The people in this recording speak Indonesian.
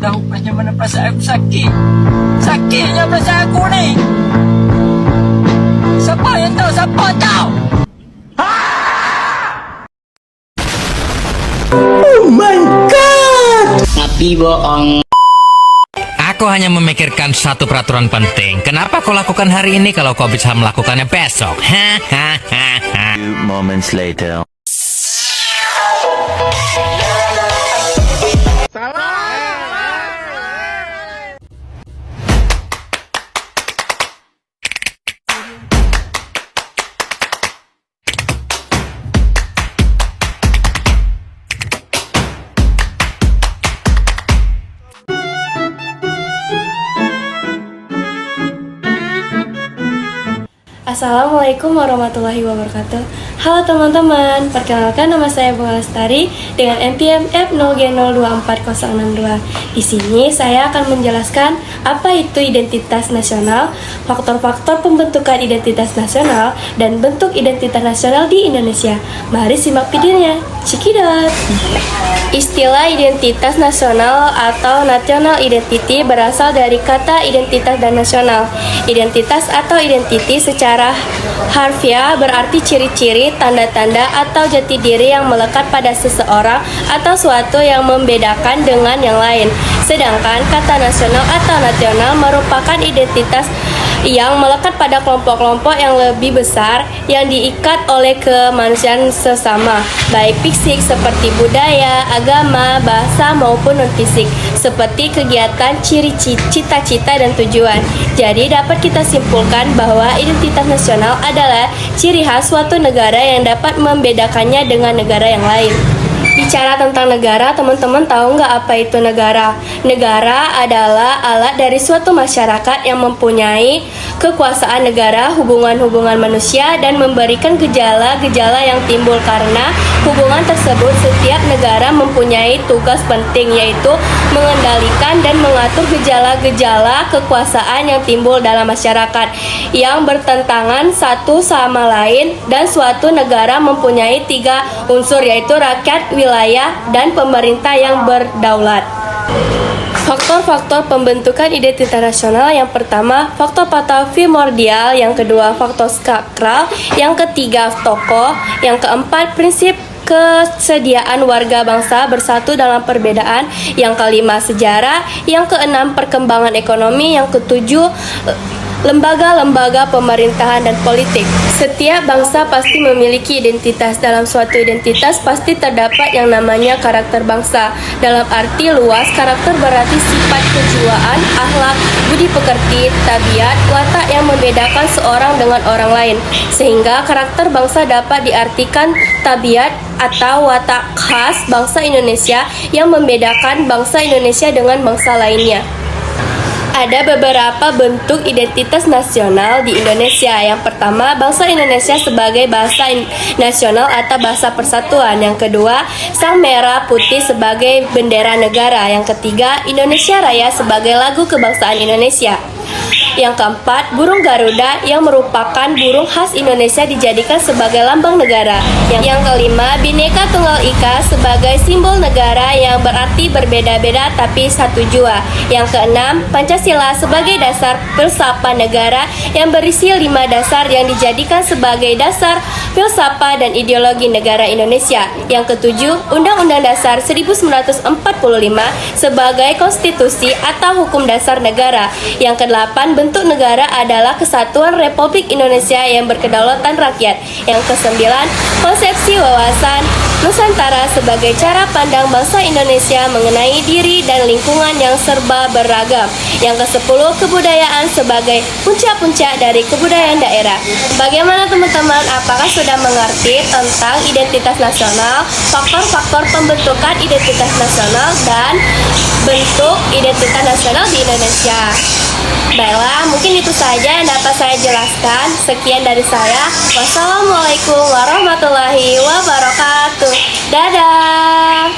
tahu macam mana perasaan aku sakit. Sakitnya perasaan aku ni. Siapa yang tahu? Siapa tahu? Oh my god. Tapi bohong. Aku hanya memikirkan satu peraturan penting. Kenapa kau lakukan hari ini kalau kau bisa melakukannya besok? Few moments later. Assalamualaikum warahmatullahi wabarakatuh. Halo teman-teman, perkenalkan nama saya Bunga Lestari dengan NPM F0G024062. Di sini saya akan menjelaskan apa itu identitas nasional, faktor-faktor pembentukan identitas nasional, dan bentuk identitas nasional di Indonesia. Mari simak videonya. Cekidot. Istilah identitas nasional atau national identity berasal dari kata identitas dan nasional. Identitas atau identity secara harfiah berarti ciri-ciri, tanda-tanda, atau jati diri yang melekat pada seseorang atau suatu yang membedakan dengan yang lain. Sedangkan kata nasional atau nasional merupakan identitas yang melekat pada kelompok-kelompok yang lebih besar yang diikat oleh kemanusiaan sesama, baik fisik seperti budaya, agama, bahasa maupun non-fisik, seperti kegiatan, ciri, cita-cita, dan tujuan. Jadi dapat kita simpulkan bahwa identitas nasional adalah ciri khas suatu negara yang dapat membedakannya dengan negara yang lain. Bicara tentang negara, teman-teman tahu nggak apa itu negara? Negara adalah alat dari suatu masyarakat yang mempunyai kekuasaan negara, hubungan-hubungan manusia, dan memberikan gejala-gejala yang timbul karena hubungan tersebut. Setiap negara mempunyai tugas penting, yaitu mengendalikan dan mengatur gejala-gejala kekuasaan yang timbul dalam masyarakat yang bertentangan satu sama lain, dan suatu negara mempunyai 3 unsur, yaitu rakyat, wilayah, dan pemerintah yang berdaulat. Faktor-faktor pembentukan identitas nasional: yang pertama, faktor primordial; yang kedua, faktor sakral; yang ketiga, tokoh; yang keempat, prinsip kesediaan warga bangsa bersatu dalam perbedaan; yang kelima, sejarah; yang keenam, perkembangan ekonomi; yang ketujuh, lembaga-lembaga pemerintahan dan politik. Setiap bangsa pasti memiliki identitas. Dalam suatu identitas pasti terdapat yang namanya karakter bangsa. Dalam arti luas, karakter berarti sifat kejiwaan, akhlak, budi pekerti, tabiat, watak yang membedakan seorang dengan orang lain. Sehingga karakter bangsa dapat diartikan tabiat atau watak khas bangsa Indonesia yang membedakan bangsa Indonesia dengan bangsa lainnya. Ada beberapa bentuk identitas nasional di Indonesia. Yang pertama, bangsa Indonesia sebagai bahasa nasional atau bahasa persatuan. Yang kedua, sang merah putih sebagai bendera negara. Yang ketiga, Indonesia Raya sebagai lagu kebangsaan Indonesia. Yang keempat, burung Garuda yang merupakan burung khas Indonesia dijadikan sebagai lambang negara. Yang kelima, Bhinneka Tunggal Ika sebagai simbol negara yang berarti berbeda-beda tapi satu jua. Yang keenam, Pancasila sebagai dasar filsafat negara yang berisi 5 dasar yang dijadikan sebagai dasar filsafat dan ideologi negara Indonesia. Yang ketujuh, Undang-Undang Dasar 1945 sebagai konstitusi atau hukum dasar negara. Yang kedelapan, bentuk negara adalah kesatuan Republik Indonesia yang berkedaulatan rakyat. Yang kesembilan, konsepsi wawasan Nusantara sebagai cara pandang bangsa Indonesia mengenai diri dan lingkungan yang serba beragam. Yang kesepuluh, kebudayaan sebagai puncak-puncak dari kebudayaan daerah. Bagaimana teman-teman? Apakah sudah mengerti tentang identitas nasional, faktor-faktor pembentukan identitas nasional, dan bentuk identitas nasional di Indonesia? Baiklah, mungkin itu saja yang dapat saya jelaskan. Sekian dari saya. Wassalamualaikum warahmatullahi wabarakatuh. Dadah.